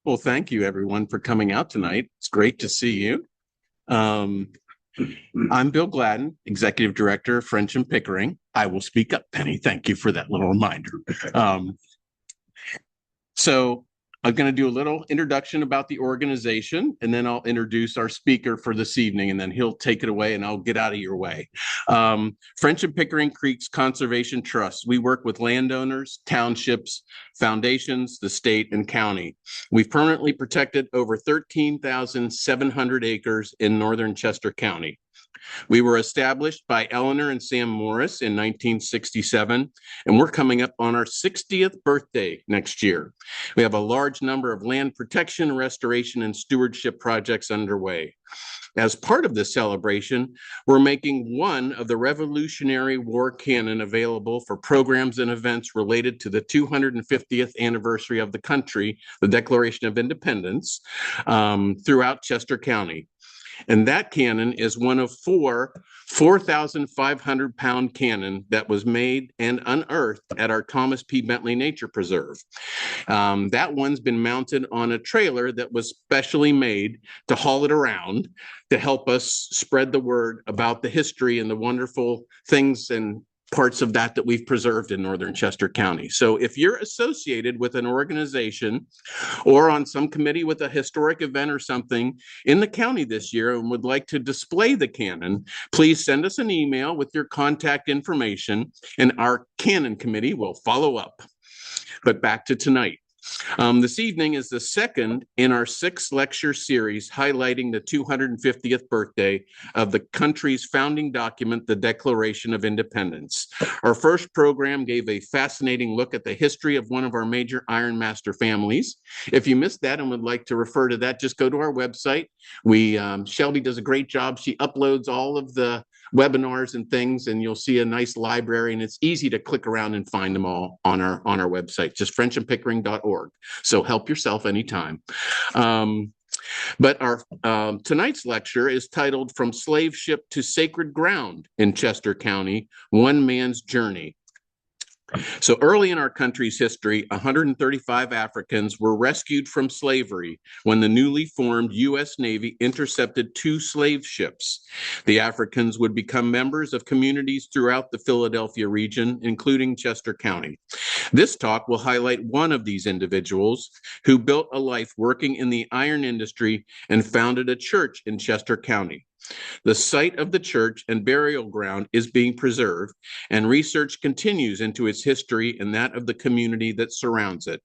Well, thank you everyone for coming out tonight. It's great to see you. Um, I'm Bill Gladden, Executive Director of French and Pickering. I will speak up, Penny. Thank you for that little reminder. Um, so I'm going to do a little introduction about the organization, and then I'll introduce our speaker for this evening, and then he'll take it away, and I'll get out of your way. French and Pickering Creeks Conservation Trust. We work with landowners, townships, foundations, the state, and county. We've permanently protected over 13,700 acres in northern Chester County. We were established by Eleanor and Sam Morris in 1967, and we're coming up on our 60th birthday next year. We have a large number of land protection, restoration, and stewardship projects underway. As part of this celebration, we're making one of the Revolutionary War cannon available for programs and events related to the 250th anniversary of the country, the Declaration of Independence, throughout Chester County. And that cannon is one of four 4,500-pound cannon that was made and unearthed at our Thomas P. Bentley Nature Preserve. That one's been mounted on a trailer that was specially made to haul it around to help us spread the word about the history and the wonderful things and parts of that we've preserved in northern Chester County. So if you're associated with an organization or on some committee with a historic event or something in the county this year and would like to display the cannon, please send us an email with your contact information and our cannon committee will follow up. But back to tonight. This evening is the second in our 6-lecture series highlighting the 250th birthday of the country's founding document, the Declaration of Independence. Our first program gave a fascinating look at the history of one of our major Iron Master families. If you missed that and would like to refer to that, just go to our website. Shelby does a great job. She uploads all of the webinars and things, and you'll see a nice library, and it's easy to click around and find them all on our website, just frenchandpickering.org. So help yourself anytime. But our tonight's lecture is titled From Slave Ship to Sacred Ground in Chester County, One Man's Journey. So early in our country's history, 135 Africans were rescued from slavery when the newly formed U.S. Navy intercepted 2 slave ships. The Africans would become members of communities throughout the Philadelphia region, including Chester County. This talk will highlight one of these individuals who built a life working in the iron industry and founded a church in Chester County. The site of the church and burial ground is being preserved, and research continues into its history and that of the community that surrounds it.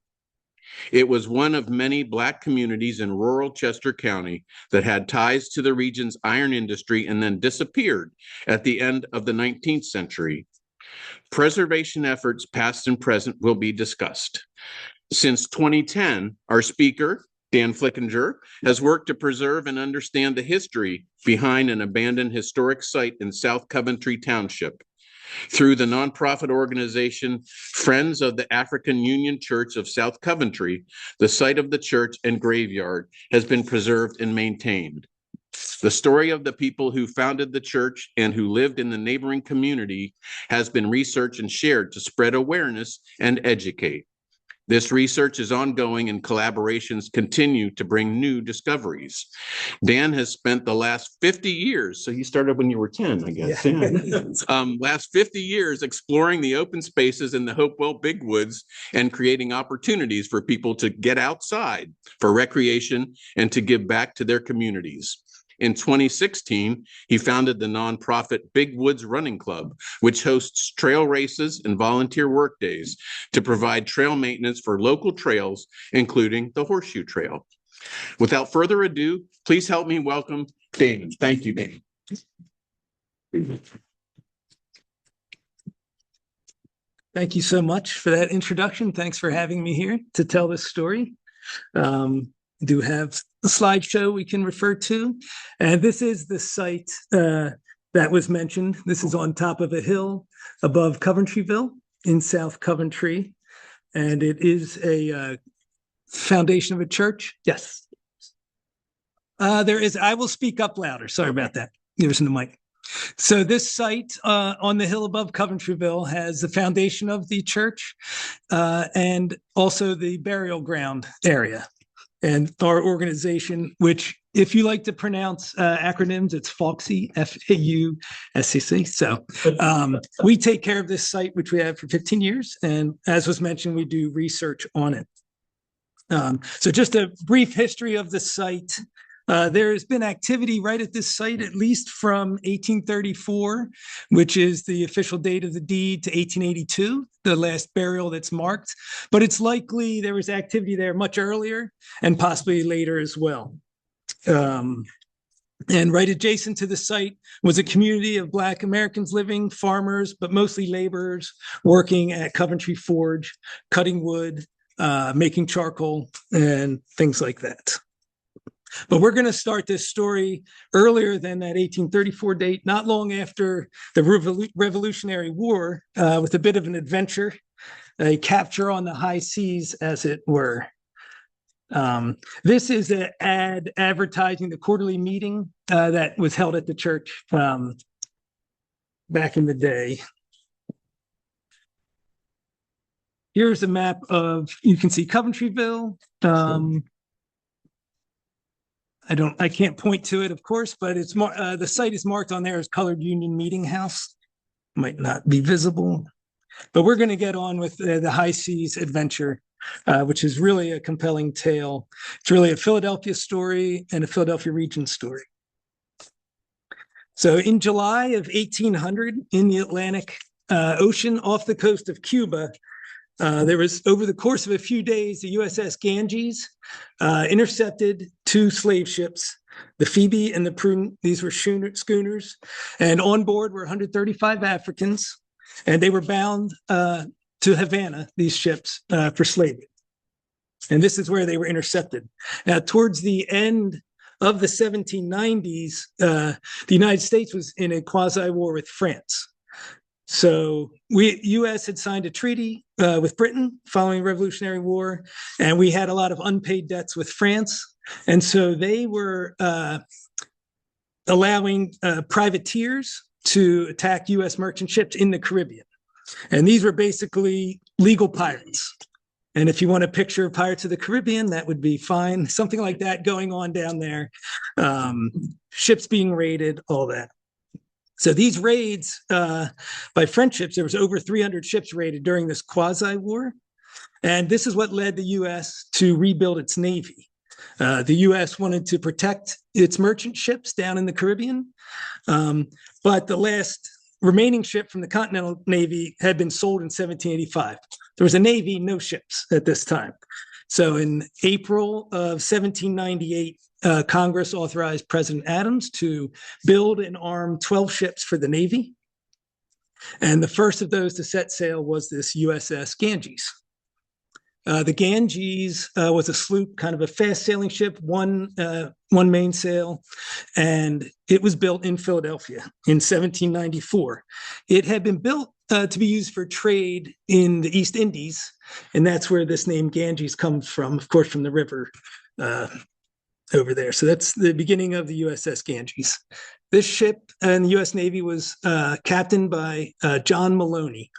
It was one of many Black communities in rural Chester County that had ties to the region's iron industry and then disappeared at the end of the 19th century. Preservation efforts, past and present, will be discussed. Since 2010, our speaker, Dan Flickinger, has worked to preserve and understand the history behind an abandoned historic site in South Coventry Township. Through the nonprofit organization Friends of the African Union Church of South Coventry, the site of the church and graveyard has been preserved and maintained. The story of the people who founded the church and who lived in the neighboring community has been researched and shared to spread awareness and educate. This research is ongoing and collaborations continue to bring new discoveries. Dan has spent the last 50 years, so you started when you were 10, I guess. Yeah. Last 50 years exploring the open spaces in the Hopewell Big Woods and creating opportunities for people to get outside for recreation and to give back to their communities. In 2016, he founded the nonprofit Big Woods Running Club, which hosts trail races and volunteer work days to provide trail maintenance for local trails, including the Horseshoe Trail. Without further ado, please help me welcome David. Thank you, David. Thank you so much for that introduction. Thanks for having me here to tell this story. Do have a slideshow we can refer to. And this is the site that was mentioned. This is on top of a hill above Coventryville in South Coventry. And it is a foundation of a church. Yes. There is, I will speak up louder. Sorry about that. There's no mic. So this site on the hill above Coventryville has the foundation of the church and also the burial ground area. And our organization, which if you like to pronounce acronyms, it's FAUCC, FAUSCC. So we take care of this site, which we have for 15 years. And as was mentioned, we do research on it. So just a brief history of the site. There has been activity right at this site, at least from 1834, which is the official date of the deed, to 1882, the last burial that's marked. But it's likely there was activity there much earlier and possibly later as well. And right adjacent to the site was a community of Black Americans living, farmers, but mostly laborers working at Coventry Forge, cutting wood, making charcoal, and things like that. But we're going to start this story earlier than that 1834 date, not long after the Revolutionary War, with a bit of an adventure, a capture on the high seas, as it were. This is an ad advertising the quarterly meeting that was held at the church back in the day. Here's a map of, you can see Coventryville. I can't point to it, of course, but it's the site is marked on there as Colored Union Meeting House. Might not be visible, but we're going to get on with the high seas adventure, which is really a compelling tale. It's really a Philadelphia story and a Philadelphia region story. So in July of 1800, in the Atlantic Ocean off the coast of Cuba, there was, over the course of a few days, the USS Ganges intercepted two slave ships, the Phoebe and the Prudent. These were schooners, and on board were 135 Africans, and they were bound to Havana, these ships, for slavery. And this is where they were intercepted. Now, towards the end of the 1790s, the United States was in a quasi-war with France. So U.S. had signed a treaty with Britain following the Revolutionary War, and we had a lot of unpaid debts with France. And so they were allowing privateers to attack U.S. merchant ships in the Caribbean. And these were basically legal pirates. And if you want to picture Pirates of the Caribbean, that would be fine. Something like that going on down there. Ships being raided, all that. So these raids by French ships, there was over 300 ships raided during this quasi-war. And this is what led the U.S. to rebuild its Navy. The U.S. wanted to protect its merchant ships down in the Caribbean. But the last remaining ship from the Continental Navy had been sold in 1785. There was a Navy, no ships at this time. So in April of 1798, Congress authorized President Adams to build and arm 12 ships for the Navy. And the first of those to set sail was this USS Ganges. The Ganges was a sloop, kind of a fast sailing ship, one mainsail, and it was built in Philadelphia in 1794. It had been built to be used for trade in the East Indies, and that's where this name Ganges comes from, of course, from the river over there. So that's the beginning of the USS Ganges. This ship in the U.S. Navy was captained by John Maloney.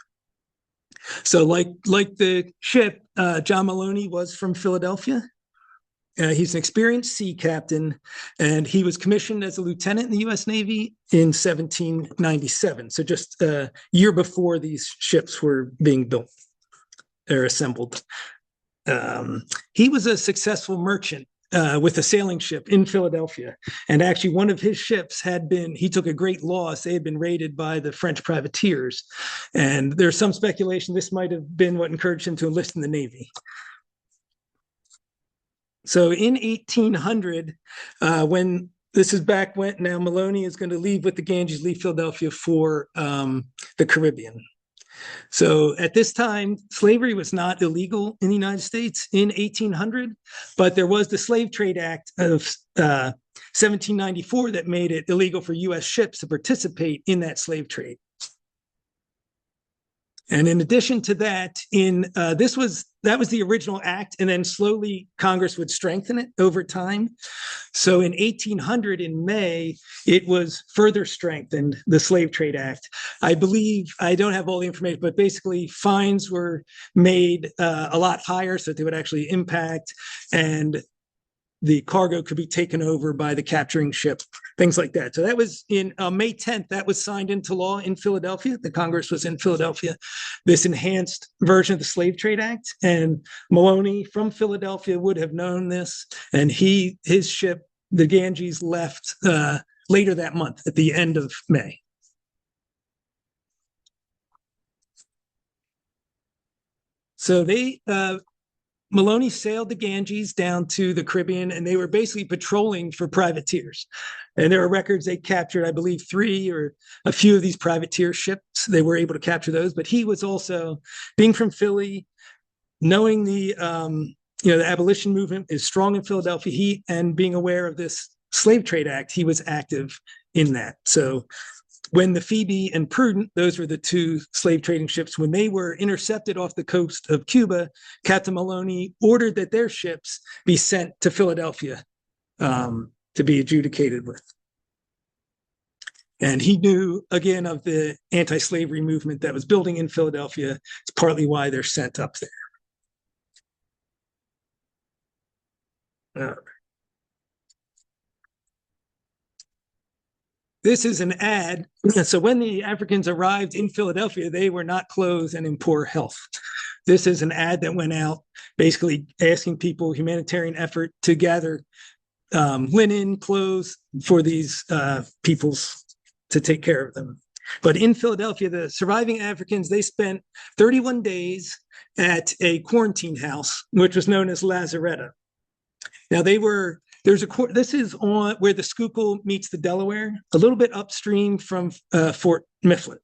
So like the ship, John Maloney was from Philadelphia. He's an experienced sea captain, and he was commissioned as a lieutenant in the U.S. Navy in 1797. So just a year before these ships were being built or assembled. He was a successful merchant with a sailing ship in Philadelphia. And actually one of his ships he took a great loss. They had been raided by the French privateers. And there's some speculation this might have been what encouraged him to enlist in the Navy. So in 1800, when this is back when now Maloney is going to leave with the Ganges, leave Philadelphia for the Caribbean. So at this time, slavery was not illegal in the United States in 1800, but there was the Slave Trade Act of 1794 that made it illegal for U.S. ships to participate in that slave trade. And in addition to that, that was the original act, and then slowly Congress would strengthen it over time. So in 1800, in May, it was further strengthened, the Slave Trade Act. I believe, I don't have all the information, but basically fines were made a lot higher so that they would actually impact. And the cargo could be taken over by the capturing ship, things like that. So that was in May 10th, that was signed into law in Philadelphia. The Congress was in Philadelphia, this enhanced version of the Slave Trade Act. And Maloney from Philadelphia would have known this. And his ship, the Ganges, left later that month at the end of May. So Maloney sailed the Ganges down to the Caribbean, and they were basically patrolling for privateers. And there are records they captured, I believe, 3 or a few of these privateer ships. They were able to capture those. But he was also, being from Philly, knowing the abolition movement is strong in Philadelphia, and being aware of this Slave Trade Act, he was active in that. So when the Phoebe and Prudent, those were the 2 slave trading ships, when they were intercepted off the coast of Cuba, Captain Maloney ordered that their ships be sent to Philadelphia to be adjudicated with. And he knew, again, of the anti-slavery movement that was building in Philadelphia. It's partly why they're sent up there. This is an ad. So when the Africans arrived in Philadelphia, they were not clothed and in poor health. This is an ad that went out basically asking people, humanitarian effort, to gather linen, clothes for these peoples to take care of them. But in Philadelphia, the surviving Africans, they spent 31 days at a quarantine house, which was known as Lazaretto. Now this is on where the Schuylkill meets the Delaware, a little bit upstream from Fort Mifflin.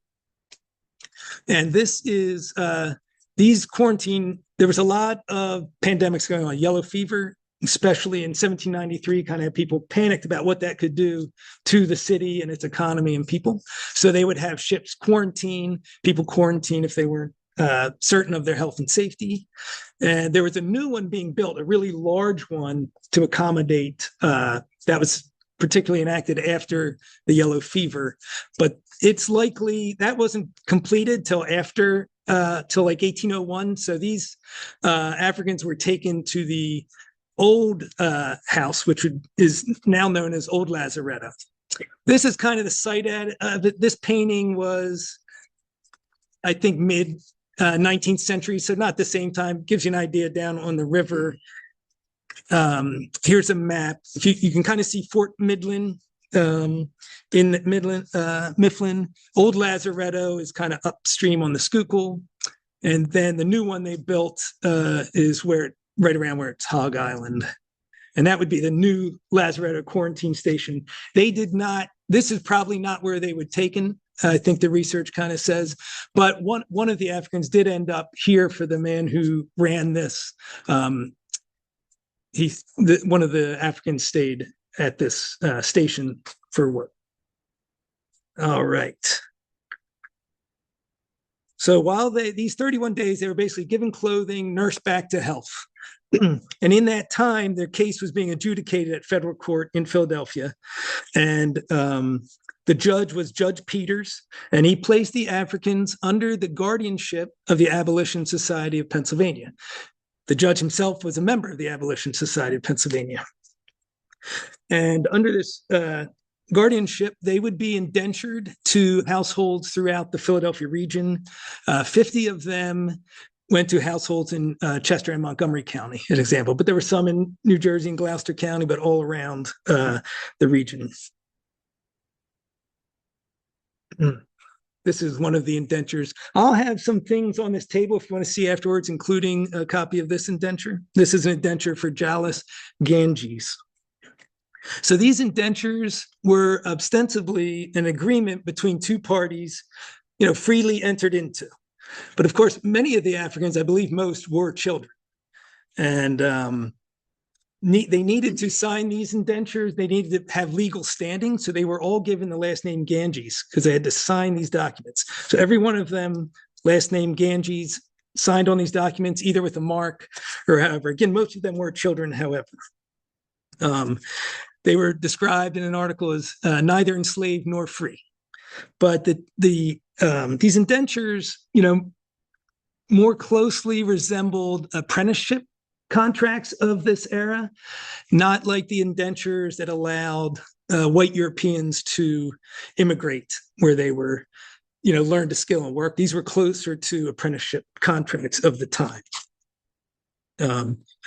And this is these quarantine, there was a lot of pandemics going on, yellow fever, especially in 1793, kind of had people panicked about what that could do to the city and its economy and people. So they would have ships quarantine, people quarantine if they weren't certain of their health and safety. And there was a new one being built, a really large one to accommodate, that was particularly enacted after the yellow fever. But it's likely that wasn't completed till after, till like 1801. So these Africans were taken to the old house, which is now known as Old Lazaretto. This is kind of the site of it. This painting was, I think, mid 19th century, so not the same time. Gives you an idea down on the river. Here's a map. You can kind of see Fort Midland in Mifflin. Old Lazaretto is kind of upstream on the Schuylkill, and then the new one they built is right around where it's Hog Island, and that would be the new Lazaretto quarantine station. They did not. This is probably not where they would taken. I think the research kind of says, but one of the Africans did end up here for the man who ran this. One of the Africans stayed at this station for work. All right. So while these 31 days, they were basically given clothing, nursed back to health. And in that time, their case was being adjudicated at federal court in Philadelphia. And the judge was Judge Peters, and he placed the Africans under the guardianship of the Abolition Society of Pennsylvania. The judge himself was a member of the Abolition Society of Pennsylvania. And under this guardianship, they would be indentured to households throughout the Philadelphia region. 50 of them went to households in Chester and Montgomery County, an example. But there were some in New Jersey and Gloucester County, but all around the region. This is one of the indentures. I'll have some things on this table if you want to see afterwards, including a copy of this indenture. This is an indenture for Jallis Ganges. So these indentures were ostensibly an agreement between 2 parties, freely entered into. But of course, many of the Africans, I believe most, were children. And they needed to sign these indentures. They needed to have legal standing. So they were all given the last name Ganges because they had to sign these documents. So every one of them, last name Ganges, signed on these documents, either with a mark or however. Again, most of them were children, however. They were described in an article as neither enslaved nor free. But these indentures, more closely resembled apprenticeship contracts of this era, not like the indentures that allowed white Europeans to immigrate, where they were, learned a skill and work. These were closer to apprenticeship contracts of the time.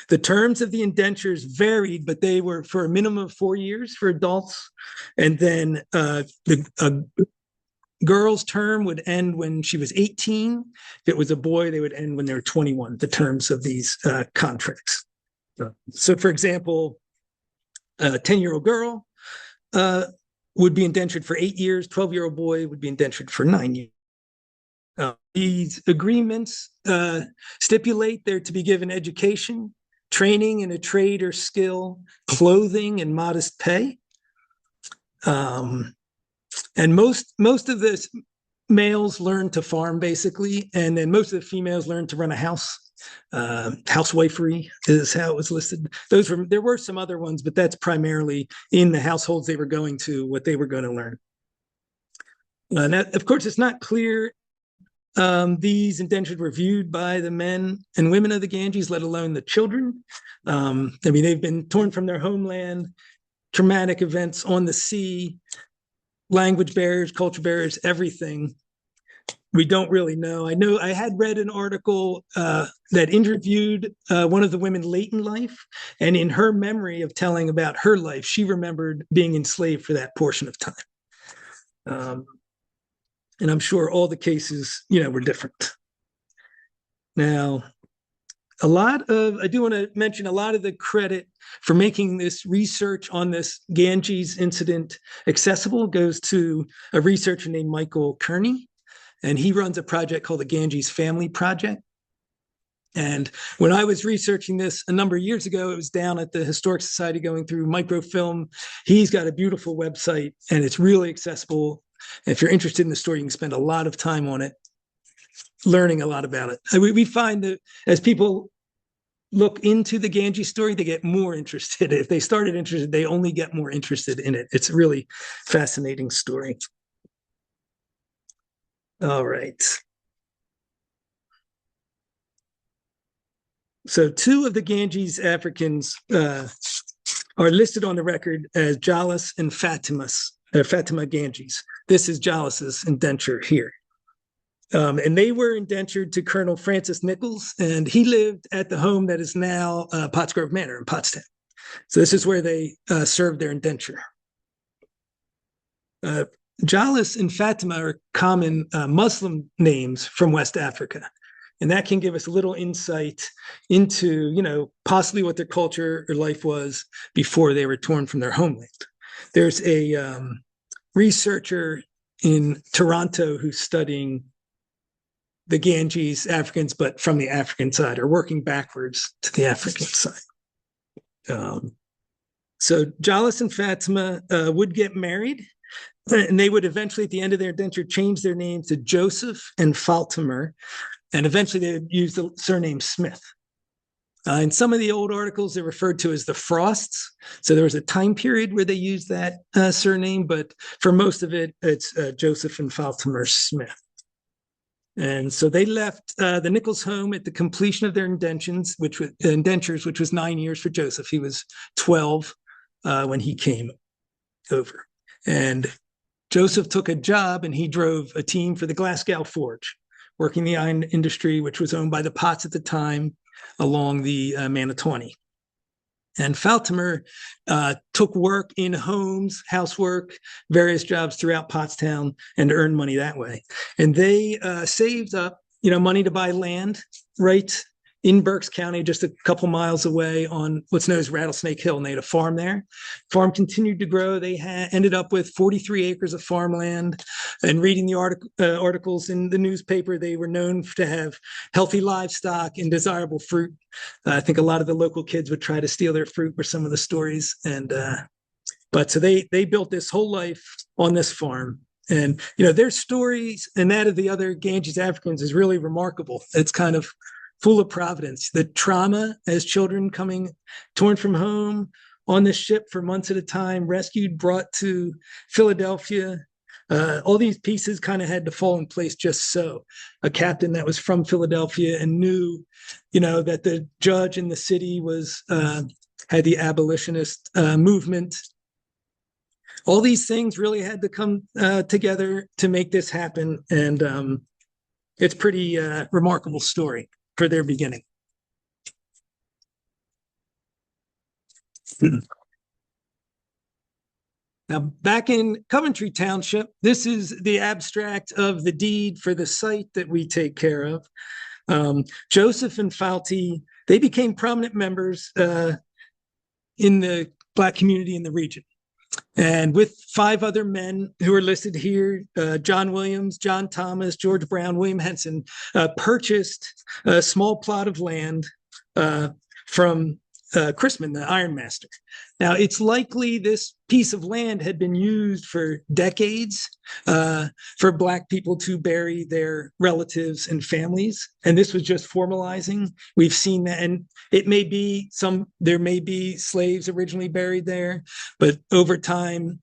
The terms of the indentures varied, but they were for a minimum of 4 years for adults. And then the girl's term would end when she was 18. If it was a boy, they would end when they were 21, the terms of these contracts. So, for example, a 10-year-old girl would be indentured for 8 years. 12-year-old boy would be indentured for 9 years. These agreements stipulate they're to be given education, training in a trade or skill, clothing, and modest pay. And most of the males learn to farm, basically, and then most of the females learn to run a house. Housewifery is how it was listed. There were some other ones, but that's primarily in the households they were going to, what they were going to learn. Now, of course, it's not clear these indentures were viewed by the men and women of the Ganges, let alone the children. They've been torn from their homeland, traumatic events on the sea, language barriers, culture barriers, everything. We don't really know. I had read an article that interviewed one of the women late in life, and in her memory of telling about her life, she remembered being enslaved for that portion of time. And I'm sure all the cases, were different. Now, I do want to mention a lot of the credit for making this research on this Ganges incident accessible goes to a researcher named Michael Kearney, and he runs a project called the Ganges Family Project. And when I was researching this a number of years ago, it was down at the Historic Society going through microfilm. He's got a beautiful website, and it's really accessible. If you're interested in the story, you can spend a lot of time on it, learning a lot about it. We find that as people look into the Ganges story, they get more interested. If they started interested, they only get more interested in it. It's a really fascinating story. All right. So 2 of the Ganges Africans are listed on the record as Jalis and Fatima Ganges. This is Jalis's indenture here. And they were indentured to Colonel Francis Nichols, and he lived at the home that is now Pottsgrove Manor in Pottstown. So this is where they served their indenture. Jalis and Fatima are common Muslim names from West Africa. And that can give us a little insight into, possibly what their culture or life was before they were torn from their homeland. There's a researcher in Toronto who's studying the Ganges Africans, but from the African side, or working backwards to the African side. So Jalis and Fatima would get married, and they would eventually, at the end of their indenture, change their names to Joseph and Faltimer, and eventually they would use the surname Smith. In some of the old articles, they're referred to as the Frosts. So there was a time period where they used that surname, but for most of it, it's Joseph and Faltimer Smith. And so they left the Nichols home at the completion of their indentures, which was 9 years for Joseph. He was 12 when he came over. And Joseph took a job, and he drove a team for the Glasgow Forge, working the iron industry, which was owned by the Potts at the time, along the Manitawny. And Faltimer took work in homes, housework, various jobs throughout Pottstown, and earned money that way. And they saved up, money to buy land right in Berks County, just a couple miles away on what's known as Rattlesnake Hill, and they had a farm there. Farm continued to grow. They ended up with 43 acres of farmland. And reading the articles in the newspaper, they were known to have healthy livestock and desirable fruit. I think a lot of the local kids would try to steal their fruit, were some of the stories. But so they built this whole life on this farm. And, their stories and that of the other Ganges Africans is really remarkable. It's kind of full of providence. The trauma as children coming torn from home on this ship for months at a time, rescued, brought to Philadelphia, All these pieces kind of had to fall in place just so. A captain that was from Philadelphia and knew, that the judge in the city was had the abolitionist movement. All these things really had to come together to make this happen, and it's pretty remarkable story for their beginning. Now, back in Coventry Township, this is the abstract of the deed for the site that we take care of. Joseph and Fauti, they became prominent members in the Black community in the region. And with 5 other men who are listed here, John Williams, John Thomas, George Brown, William Henson, purchased a small plot of land from Chrisman, the ironmaster. Now, it's likely this piece of land had been used for decades for Black people to bury their relatives and families, and this was just formalizing. We've seen that, and it may be there may be slaves originally buried there, but over time,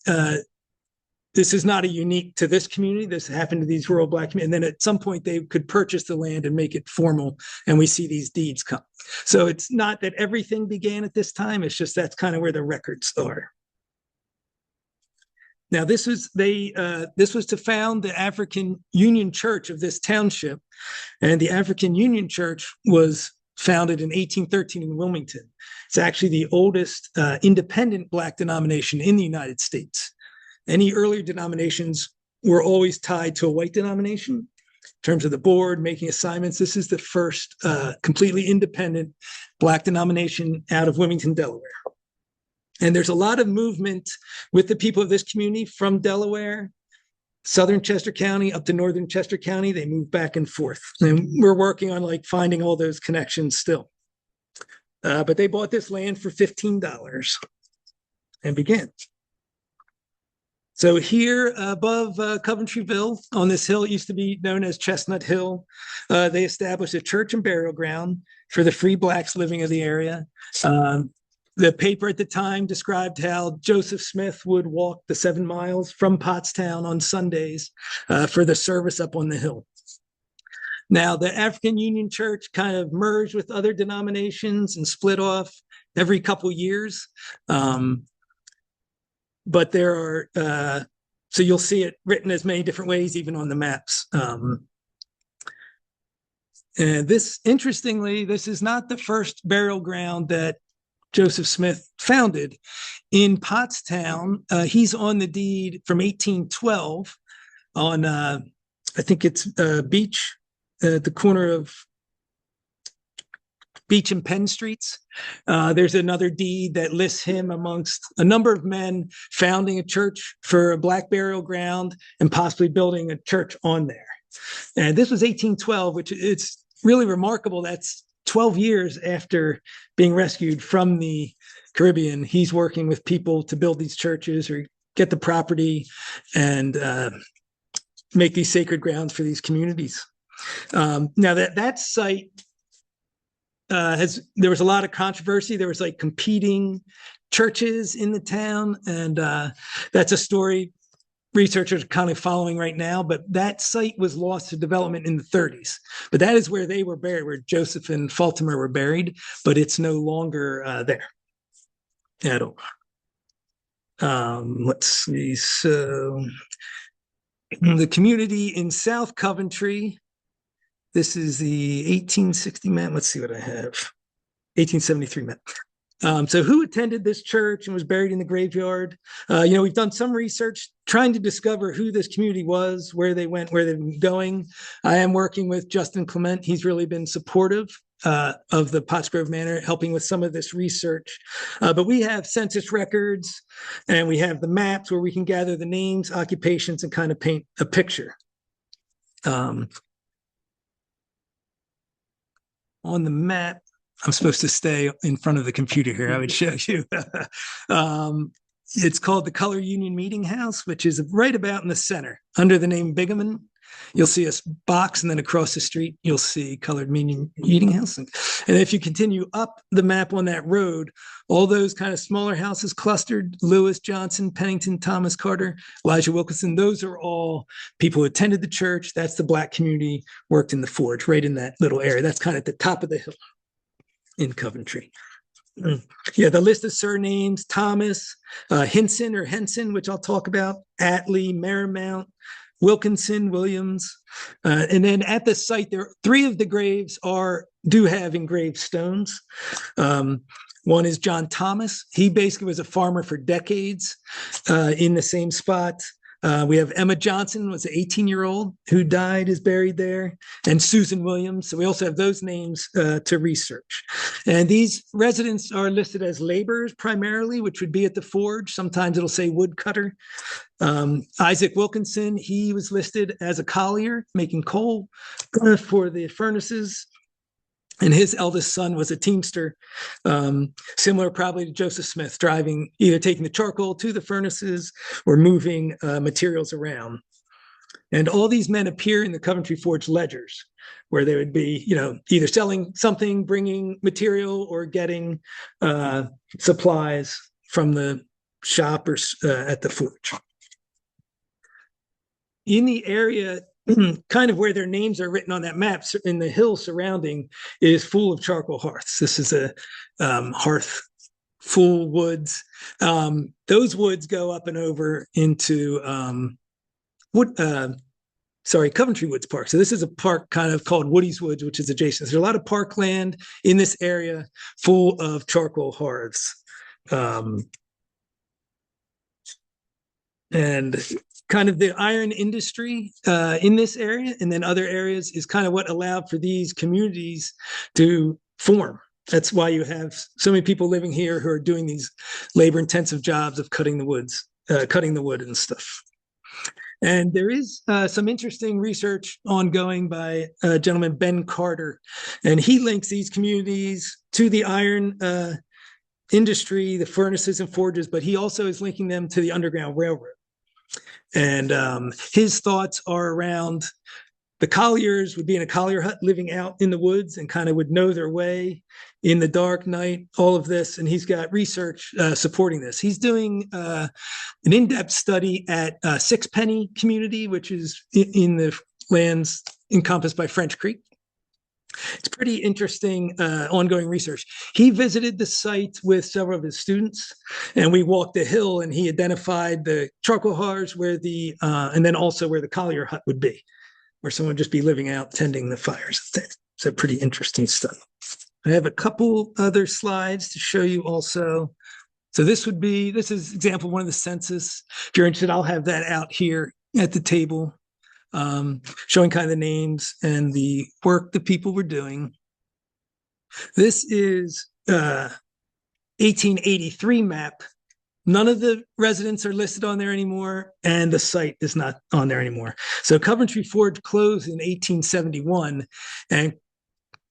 this is not a unique to this community. This happened to these rural Black communities. And then at some point they could purchase the land and make it formal. And we see these deeds come. So it's not that everything began at this time. It's just that's kind of where the records are. Now, this was to found the African Union Church of this township. And the African Union Church was founded in 1813 in Wilmington. It's actually the oldest independent Black denomination in the United States. Any earlier denominations were always tied to a white denomination in terms of the board making assignments. This is the first completely independent Black denomination out of Wilmington, Delaware. And there's a lot of movement with the people of this community from Delaware, southern Chester County up to northern Chester County. They move back and forth. And we're working on finding all those connections still. But they bought this land for $15 and began. So here above Coventryville, on this hill, it used to be known as Chestnut Hill, they established a church and burial ground for the free Blacks living in the area. The paper at the time described how Joseph Smith would walk the 7 miles from Pottstown on Sundays for the service up on the hill. Now, the African Union Church kind of merged with other denominations and split off every couple years. But there are, so you'll see it written as many different ways, even on the maps. And this, interestingly, this is not the first burial ground that Joseph Smith founded. In Pottstown, he's on the deed from 1812 on, I think it's Beach, at the corner of Beach and Penn Streets. There's another deed that lists him amongst a number of men founding a church for a Black burial ground and possibly building a church on there. And this was 1812, which it's really remarkable. That's 12 years after being rescued from the Caribbean. He's working with people to build these churches or get the property and make these sacred grounds for these communities. Now that site there was a lot of controversy. There was competing churches in the town, and that's a story researchers are kind of following right now. But that site was lost to development in the 30s. But that is where they were buried, where Joseph and Faltimer were buried. But it's no longer there at all. Let's see. So the community in South Coventry. This is the 1860 map. Let's see what I have. 1873 map. So who attended this church and was buried in the graveyard? We've done some research trying to discover who this community was, where they went, where they've been going. I am working with Justin Clement. He's really been supportive of the Pottsgrove Manor, helping with some of this research. But we have census records and we have the maps where we can gather the names, occupations, and kind of paint a picture. On the map, I'm supposed to stay in front of the computer here. I would show you. It's called the Color Union Meeting House, which is right about in the center under the name Bigaman. you'll see a box, and then across the street, you'll see colored meeting house. And if you continue up the map on that road, all those kind of smaller houses clustered, Lewis, Johnson, Pennington, Thomas, Carter, Elijah Wilkinson, those are all people who attended the church. That's the Black community, worked in the forge, right in that little area. That's kind of at the top of the hill in Coventry. Yeah, the list of surnames: Thomas, Hinson or Henson, which I'll talk about, Attlee, Merrimount, Wilkinson, Williams. And then at the site, there 3 of the graves do have engraved stones. One is John Thomas. He basically was a farmer for decades in the same spot. We have Emma Johnson, was an 18-year-old who died, is buried there, and Susan Williams. So we also have those names to research. And these residents are listed as laborers primarily, which would be at the forge. Sometimes it'll say woodcutter. Isaac Wilkinson, he was listed as a collier, making coal for the furnaces. And his eldest son was a teamster, similar probably to Joseph Smith, either taking the charcoal to the furnaces or moving materials around. And all these men appear in the Coventry Forge ledgers, where they would be, either selling something, bringing material, or getting supplies from the shop or at the forge. In the area, kind of where their names are written on that map, in the hill surrounding, is full of charcoal hearths. This is a hearth, full woods. Those woods go up and over into Coventry Woods Park. So this is a park kind of called Woody's Woods, which is adjacent. There's a lot of parkland in this area full of charcoal hearths. And kind of the iron industry in this area and then other areas is kind of what allowed for these communities to form. That's why you have so many people living here who are doing these labor-intensive jobs of cutting the wood and stuff. And there is some interesting research ongoing by a gentleman, Ben Carter, and he links these communities to the iron industry, the furnaces and forges, but he also is linking them to the Underground Railroad. And his thoughts are around the colliers would be in a collier hut living out in the woods and kind of would know their way in the dark night, all of this. And he's got research supporting this. He's doing an in-depth study at Sixpenny community, which is in the lands encompassed by French Creek. It's pretty interesting ongoing research. He visited the site with several of his students, and we walked the hill, and he identified the charcoal hearths and then also where the collier hut would be, where someone would just be living out, tending the fires. It's a pretty interesting study. I have a couple other slides to show you also. So this is example one of the census. If you're interested, I'll have that out here at the table. Showing kind of the names and the work that people were doing. This is 1883 map. None of the residents are listed on there anymore, and the site is not on there anymore. So Coventry Forge closed in 1871, and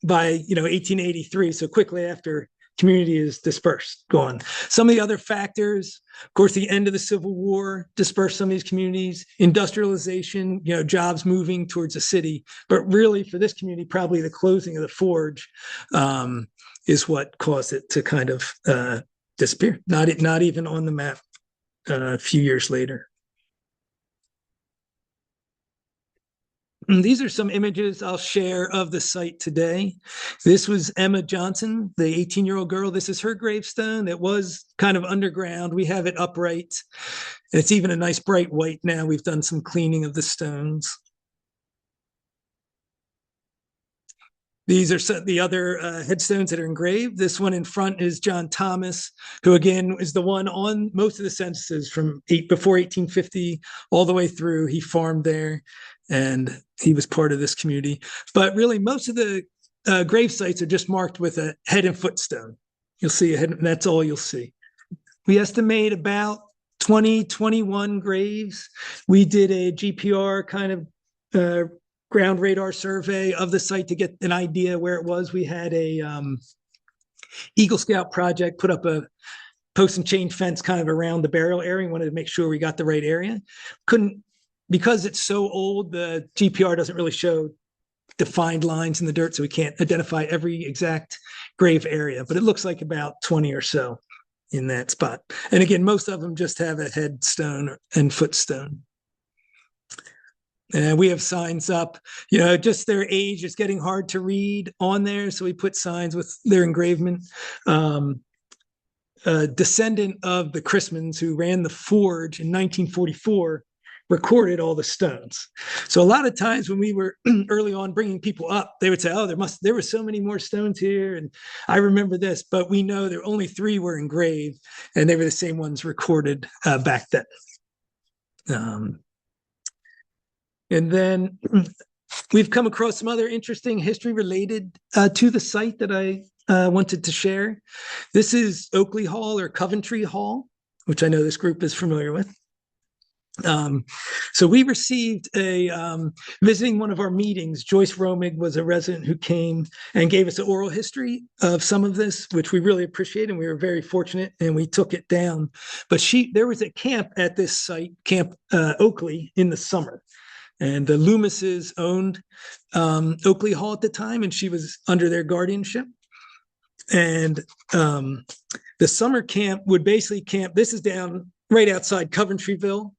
by 1883, so quickly after, community is dispersed, gone. Some of the other factors, of course, the end of the Civil War dispersed some of these communities, industrialization, jobs moving towards the city. But really, for this community, probably the closing of the forge is what caused it to kind of disappear. Not even on the map a few years later. And these are some images I'll share of the site today. This was Emma Johnson, the 18-year-old girl. This is her gravestone. It was kind of underground. We have it upright. It's even a nice bright white now. We've done some cleaning of the stones. These are the other headstones that are engraved. This one in front is John Thomas, who again is the one on most of the censuses from before 1850 all the way through. He farmed there, and he was part of this community. But really, most of the grave sites are just marked with a head and foot stone. You'll see a head, and that's all you'll see. We estimate about 21 graves. We did a GPR kind of ground radar survey of the site to get an idea where it was. We had a Eagle Scout project, put up a post and chain fence kind of around the burial area. We wanted to make sure we got the right area. Couldn't because it's so old, the GPR doesn't really show defined lines in the dirt, so we can't identify every exact grave area, but it looks like about 20 or so in that spot. And again, most of them just have a headstone and footstone. And we have signs up, just their age is getting hard to read on there. So we put signs with their engravement. A descendant of the Chrismans who ran the forge in 1944 recorded all the stones. So a lot of times when we were early on bringing people up, they would say, oh, there were so many more stones here. And I remember this, but we know there only 3 were engraved and they were the same ones recorded back then. And then we've come across some other interesting history related to the site that I wanted to share. This is Oakley Hall or Coventry Hall, which I know this group is familiar with. So we received visiting one of our meetings, Joyce Romig was a resident who came and gave us an oral history of some of this, which we really appreciate, and we were very fortunate, and we took it down. But there was a camp at this site, Camp Oakley, in the summer. And the Loomises owned Oakley Hall at the time, and she was under their guardianship. And the summer camp would basically camp. This is down right outside Coventryville,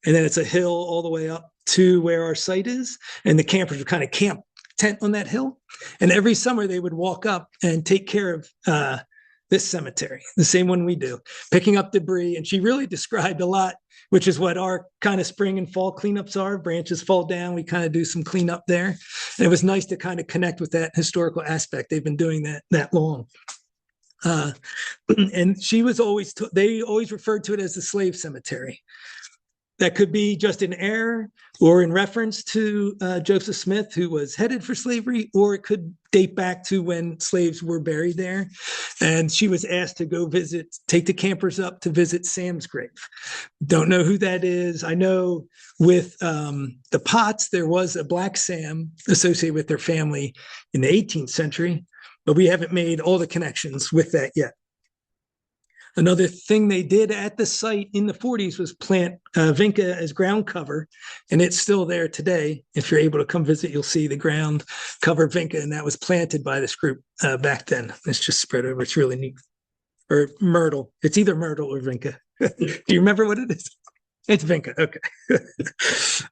and then it's a hill all the way up to where our site is. And the campers would kind of camp tent on that hill. And every summer they would walk up and take care of this cemetery, the same one we do, picking up debris. And she really described a lot, which is what our kind of spring and fall cleanups are. Branches fall down, we kind of do some cleanup there. And it was nice to kind of connect with that historical aspect. They've been doing that long. And she was they always referred to it as the slave cemetery. That could be just an error or in reference to Joseph Smith, who was headed for slavery, or it could date back to when slaves were buried there. And she was asked to take the campers up to visit Sam's grave. Don't know who that is. I know with the Potts, there was a Black Sam associated with their family in the 18th century, but we haven't made all the connections with that yet. Another thing they did at the site in the 40s was plant vinca as ground cover, and it's still there today. If you're able to come visit, you'll see the ground cover vinca, and that was planted by this group back then. It's just spread over. It's really neat. Or myrtle. It's either myrtle or vinca. Do you remember what it is? It's vinca. Okay.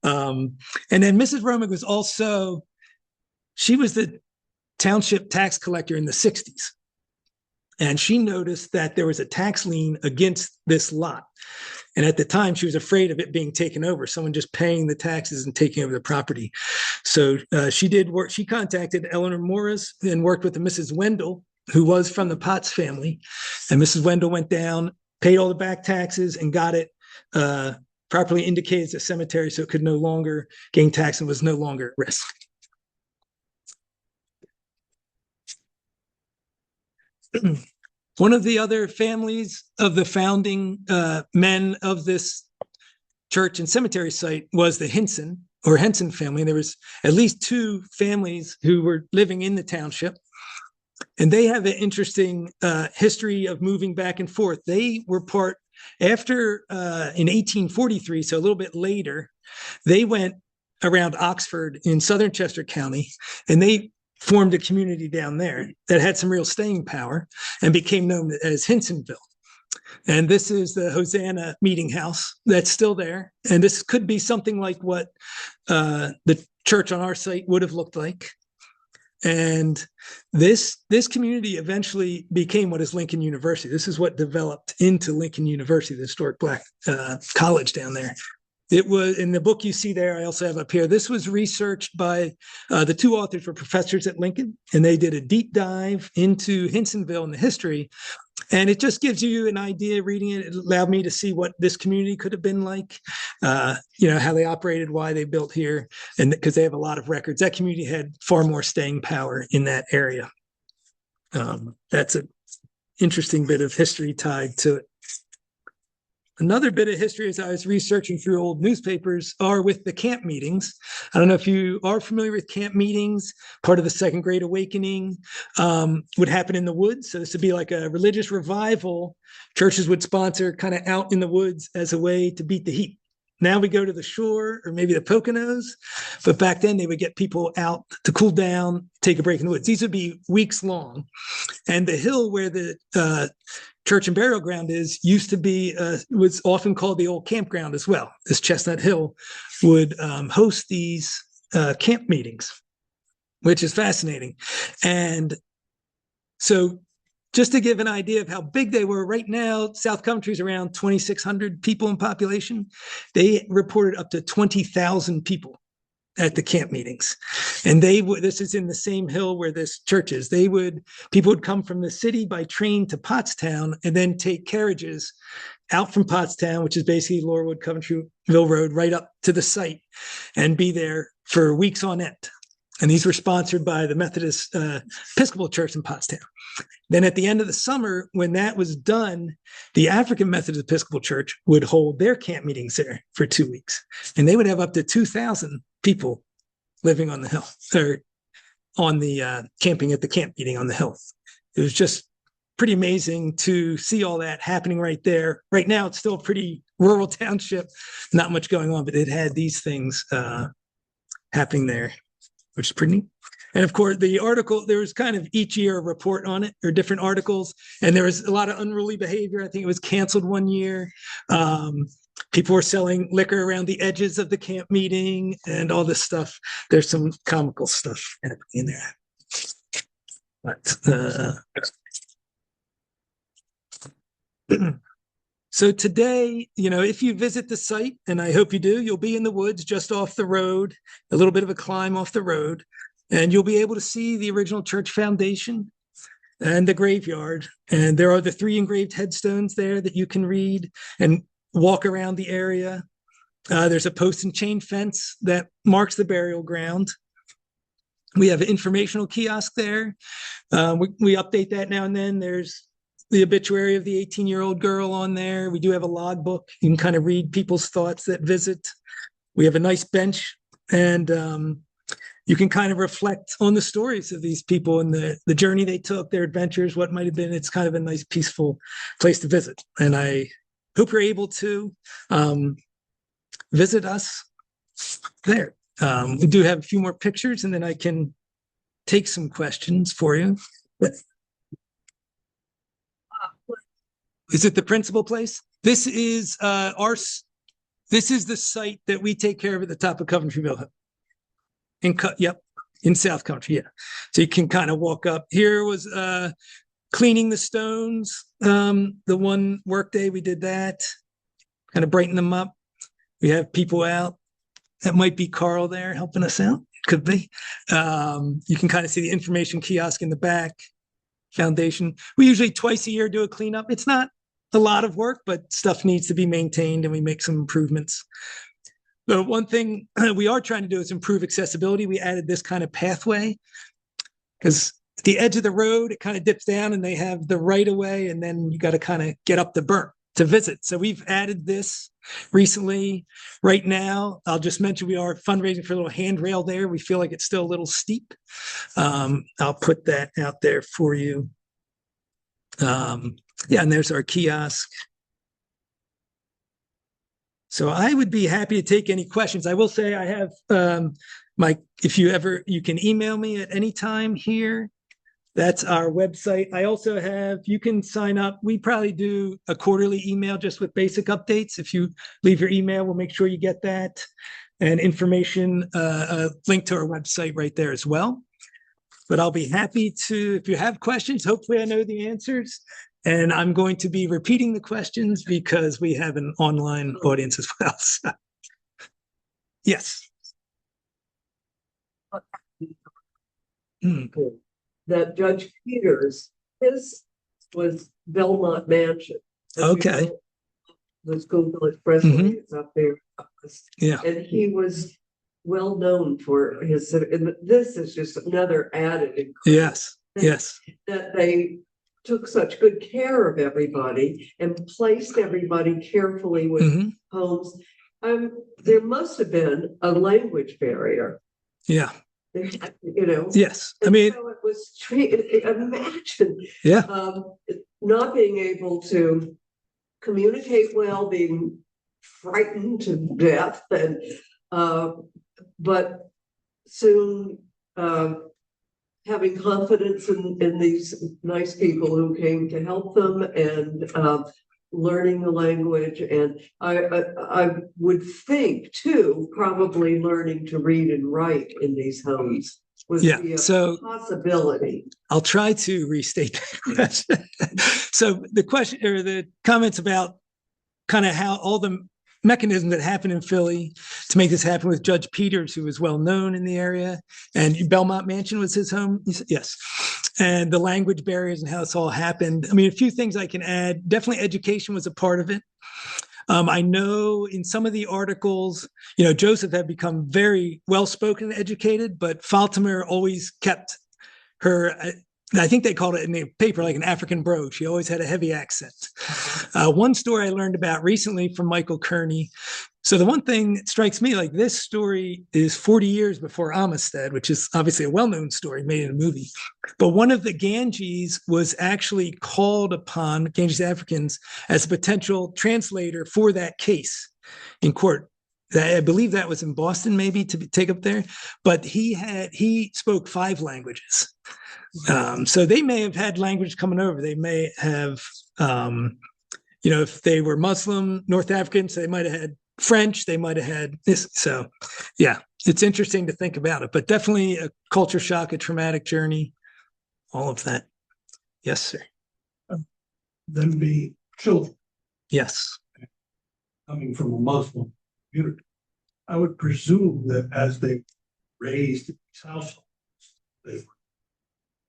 And then Mrs. Romig was she was the township tax collector in the 60s. And she noticed that there was a tax lien against this lot. And at the time, she was afraid of it being taken over, someone just paying the taxes and taking over the property. So she did work. She contacted Eleanor Morris and worked with the Mrs. Wendell, who was from the Potts family. And Mrs. Wendell went down, paid all the back taxes, and got it properly indicated as a cemetery, so it could no longer gain tax and was no longer at risk. One of the other families of the founding men of this church and cemetery site was the Henson family. There was at least 2 families who were living in the township, and they have an interesting history of moving back and forth. They were in 1843, so a little bit later, they went around Oxford in southern Chester County, and they formed a community down there that had some real staying power and became known as Hensonville. And this is the Hosanna Meeting House that's still there. And this could be something like what the church on our site would have looked like. And this community eventually became what is Lincoln University. This is what developed into Lincoln University, the historic Black college down there. It was in the book you see there. I also have up here. This was researched by the 2 authors were professors at Lincoln, and they did a deep dive into Hensonville and the history. And it just gives you an idea. Reading it, it allowed me to see what this community could have been like. How they operated, why they built here, and because they have a lot of records. That community had far more staying power in that area. That's an interesting bit of history tied to it. Another bit of history, as I was researching through old newspapers, are with the camp meetings. I don't know if you are familiar with camp meetings. Part of the Second Great Awakening would happen in the woods. So this would be like a religious revival. Churches would sponsor kind of out in the woods as a way to beat the heat. now we go to the shore or maybe the Poconos, but back then they would get people out to cool down, take a break in the woods. These would be weeks long. And the hill where the church and burial ground is used to be, was often called the old campground as well. This Chestnut Hill would host these camp meetings, which is fascinating. And so just to give an idea of how big they were, right now, South Coventry is around 2,600 people in population. They reported up to 20,000 people at the camp meetings. And this is in the same hill where this church is. People would come from the city by train to Pottstown and then take carriages out from Pottstown, which is basically Laurelwood, Coventryville Road, right up to the site and be there for weeks on end. And these were sponsored by the Methodist Episcopal Church in Pottstown. Then at the end of the summer, when that was done, the African Methodist Episcopal Church would hold their camp meetings there for 2 weeks. And they would have up to 2,000 people living on the hill, or on the camping at the camp meeting on the hill. It was just pretty amazing to see all that happening right there. Right now, it's still a pretty rural township, not much going on, but it had these things happening there, which is pretty neat. And of course, the article, there was kind of each year a report on it, or different articles. And there was a lot of unruly behavior. I think it was canceled one year. People were selling liquor around the edges of the camp meeting and all this stuff. There's some comical stuff happening in there. But, so today, if you visit the site, and I hope you do, you'll be in the woods just off the road, a little bit of a climb off the road, and you'll be able to see the original church foundation and the graveyard. And there are the 3 engraved headstones there that you can read and walk around the area. There's a post and chain fence that marks the burial ground. We have an informational kiosk there. We update that now and then. There's the obituary of the 18-year-old girl on there. We do have a logbook. You can kind of read people's thoughts that visit. We have a nice bench, and you can kind of reflect on the stories of these people and the journey they took, their adventures, what might have been. It's kind of a nice, peaceful place to visit. And I hope you're able to visit us there. We do have a few more pictures, and then I can take some questions for you. Is it the principal place? This is this is the site that we take care of at the top of Coventryville Hill. In South Coventry, yeah. So you can kind of walk up. Here was cleaning the stones. The one work day we did that, kind of brighten them up. We have people out. That might be Carl there helping us out. Could be. You can kind of see the information kiosk in the back. Foundation. We usually twice a year do a cleanup. It's not a lot of work, but stuff needs to be maintained, and we make some improvements. The one thing we are trying to do is improve accessibility. We added this kind of pathway because at the edge of the road, it kind of dips down, and they have the right of way, and then you got to kind of get up the berm to visit. So we've added this recently. Right now, I'll just mention we are fundraising for a little handrail there. We feel like it's still a little steep. I'll put that out there for you. Yeah, and there's our kiosk. So I would be happy to take any questions. I will say I have you can email me at any time here. That's our website. I also have, you can sign up. We probably do a quarterly email just with basic updates. If you leave your email, we'll make sure you get that, and information, a link to our website right there as well. But I'll be happy to, if you have questions, hopefully I know the answers. And I'm going to be repeating the questions because we have an online audience as well. So. Yes. That Judge Peters, his was Belmont Mansion. Okay. The school expressway is up there. Yeah. And he was well known for his, and this is just another added. Yes. Yes. That they took such good care of everybody and placed everybody carefully with homes. There must have been a language barrier. Yeah. Yes. I mean, so it was imagine not being able to communicate well, being frightened to death, and but soon having confidence in these nice people who came to help them, and learning the language. And I would think too, probably learning to read and write in these homes would be a possibility. I'll try to restate that question. So the question, or the comments about kind of how all the mechanism that happened in Philly to make this happen with Judge Peters, who was well known in the area, and Belmont Mansion was his home. Yes. And the language barriers and how this all happened. I mean, a few things I can add. Definitely education was a part of it. I know in some of the articles, Joseph had become very well-spoken and educated, but Fatima always kept her, I think they called it in the paper like an African brogue. She always had a heavy accent. One story I learned about recently from Michael Kearney. So the one thing that strikes me, like this story is 40 years before Amistad, which is obviously a well-known story made in a movie. But one of the Ganges was actually called upon, Ganges Africans, as a potential translator for that case in court. I believe that was in Boston, maybe, to take up there. But he spoke 5 languages. So they may have had language coming over. They may have, if they were Muslim, North Africans, they might have had French, they might have had this. So, yeah, it's interesting to think about it, but definitely a culture shock, a traumatic journey, all of that. Yes, sir. Then the children. Yes. Coming from a Muslim community, I would presume that as they raised in these households, they were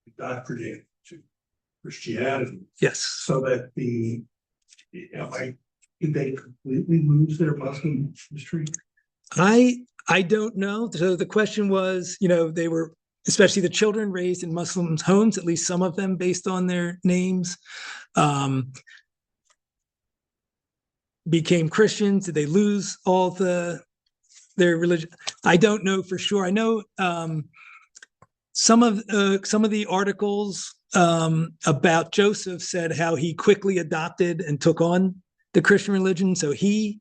indoctrinated to Christianity. Yes. So that did they completely lose their Muslim history? I don't know. So the question was, they were, especially the children, raised in Muslim homes, at least some of them based on their names, became Christians. Did they lose all their religion? I don't know for sure. I know some of the articles about Joseph said how he quickly adopted and took on the Christian religion. So he,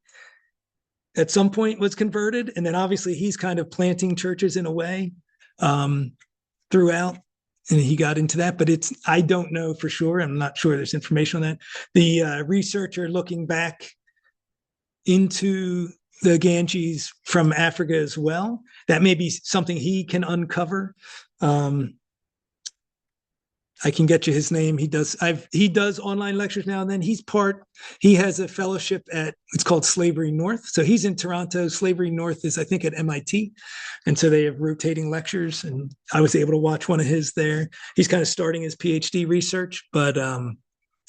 at some point, was converted, and then obviously he's kind of planting churches in a way throughout, and he got into that. But I don't know for sure. I'm not sure there's information on that. The researcher looking back into the Ganges from Africa as well, that may be something he can uncover. I can get you his name. He does online lectures now and then. He has a fellowship it's called Slavery North. So he's in Toronto. Slavery North is, I think, at MIT. And so they have rotating lectures, and I was able to watch one of his there. He's kind of starting his PhD research, but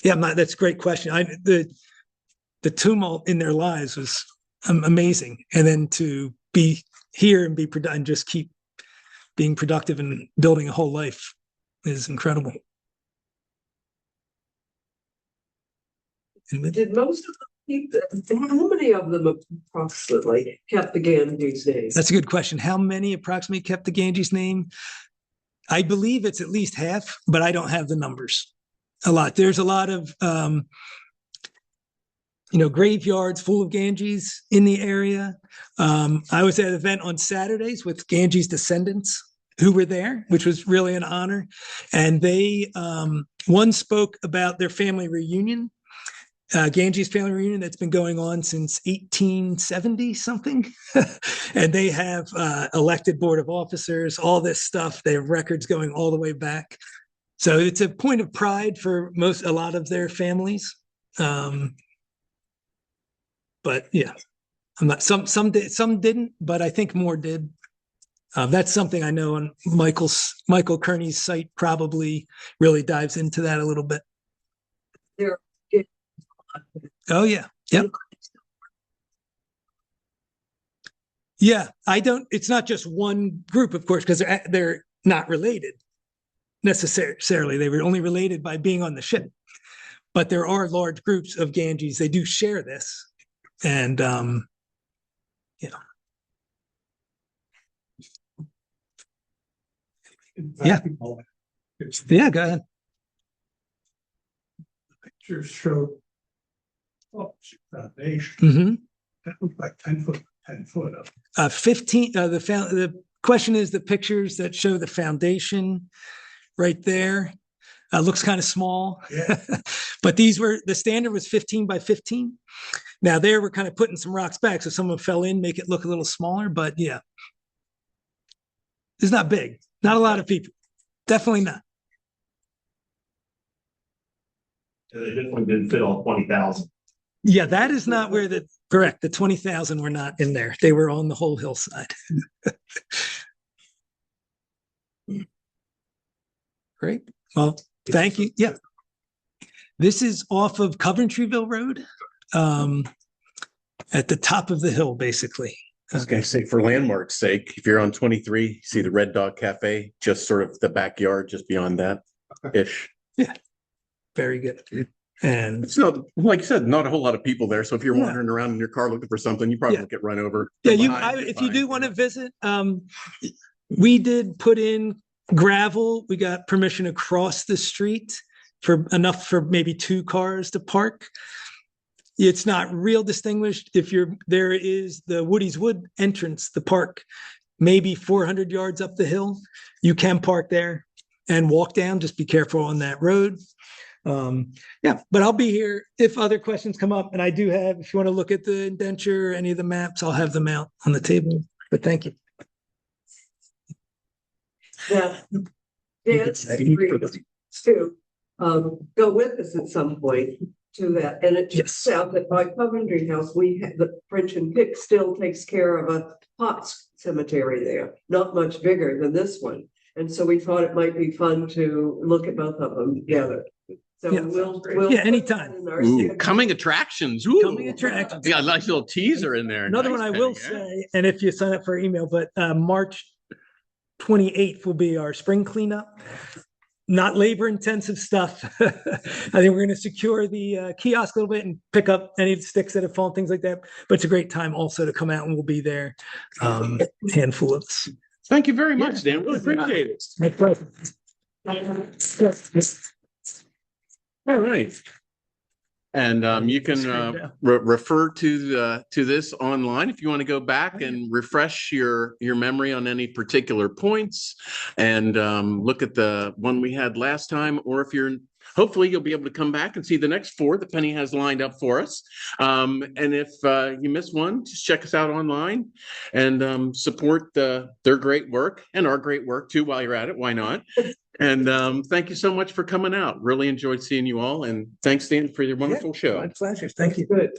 that's a great question. The tumult in their lives was amazing. And then to be here and and just keep being productive and building a whole life is incredible. Did most of them keep how many of them approximately kept the Ganges name? That's a good question. How many approximately kept the Ganges name? I believe it's at least half, but I don't have the numbers. A lot. There's a lot of graveyards full of Ganges in the area. I was at an event on Saturdays with Ganges descendants who were there, which was really an honor. And they, one spoke about their family reunion, Ganges family reunion that's been going on since 1870 something. And they have elected board of officers, all this stuff. They have records going all the way back. So it's a point of pride for a lot of their families. But yeah, some didn't, but I think more did. That's something I know on Michael Kearney's site probably really dives into that a little bit. Oh yeah. Yep. Yeah. It's not just one group, of course, because they're not related necessarily. They were only related by being on the ship, but there are large groups of Ganges. They do share this. And, Yeah. Yeah, go ahead. The pictures show foundation. Mm-hmm. That looked like 10 foot up. 15, the question is the pictures that show the foundation right there. Looks kind of small, Yeah. but the standard was 15 by 15. Now there we're kind of putting some rocks back. So someone fell in, make it look a little smaller, but yeah. It's not big. Not a lot of people. Definitely not. They definitely didn't fit all 20,000. Yeah, that is not where correct. The 20,000 were not in there. They were on the whole hillside. Great. Well, thank you. Yeah. This is off of Coventryville Road, at the top of the hill, basically. I was going to say, for landmark's sake, if you're on 23, see the Red Dog Cafe, just sort of the backyard, just beyond that ish. Yeah. Very good. And It's not, like you said, not a whole lot of people there. So if you're Yeah. wandering around in your car looking for something, you probably Yeah. won't get run over. yeah, from you, behind, if you fine. do want to visit, we did put in gravel. We got permission across the street for enough for maybe 2 cars to park. It's not real distinguished. There is the Woody's Wood entrance, the park, maybe 400 yards up the hill. You can park there and walk down. Just be careful on that road. Yeah, but I'll be here if other questions come up. And I do have, if you want to look at the indenture or any of the maps, I'll have them out on the table. But thank you. Now, Dan's agreed to go with us at some point to that. And it just Yes. out that by Coventry House, we have the French and Pick still takes care of a Potts cemetery there, not much bigger than this one. And so we thought it might be fun to look at both of them together. So Yeah. we'll Yeah, anytime. in our Ooh, schedule. coming attractions. Ooh. Coming attractions. Yeah, a nice little teaser in there. Another Nice, one I Penny, will yeah. say, and if you sign up for email, but March 28th will be our spring cleanup. Not labor intensive stuff. I think we're going to secure the kiosk a little bit and pick up any of the sticks that have fallen, things like that. But it's a great time also to come out and we'll be there. Handful of us. Thank you very much, Dan. Really appreciate it. My pleasure. All right. And you can Screen down. refer to this online if you want to go back and refresh your memory on any particular points, and look at the one we had last time. Or if you're, hopefully you'll be able to come back and see the next 4 that Penny has lined up for us. And if you miss one, just check us out online and support their great work and our great work too while you're at it. Why not? And thank you so much for coming out. Really enjoyed seeing you all. And thanks, Dan, for your wonderful show. My pleasure. Thank you. Good.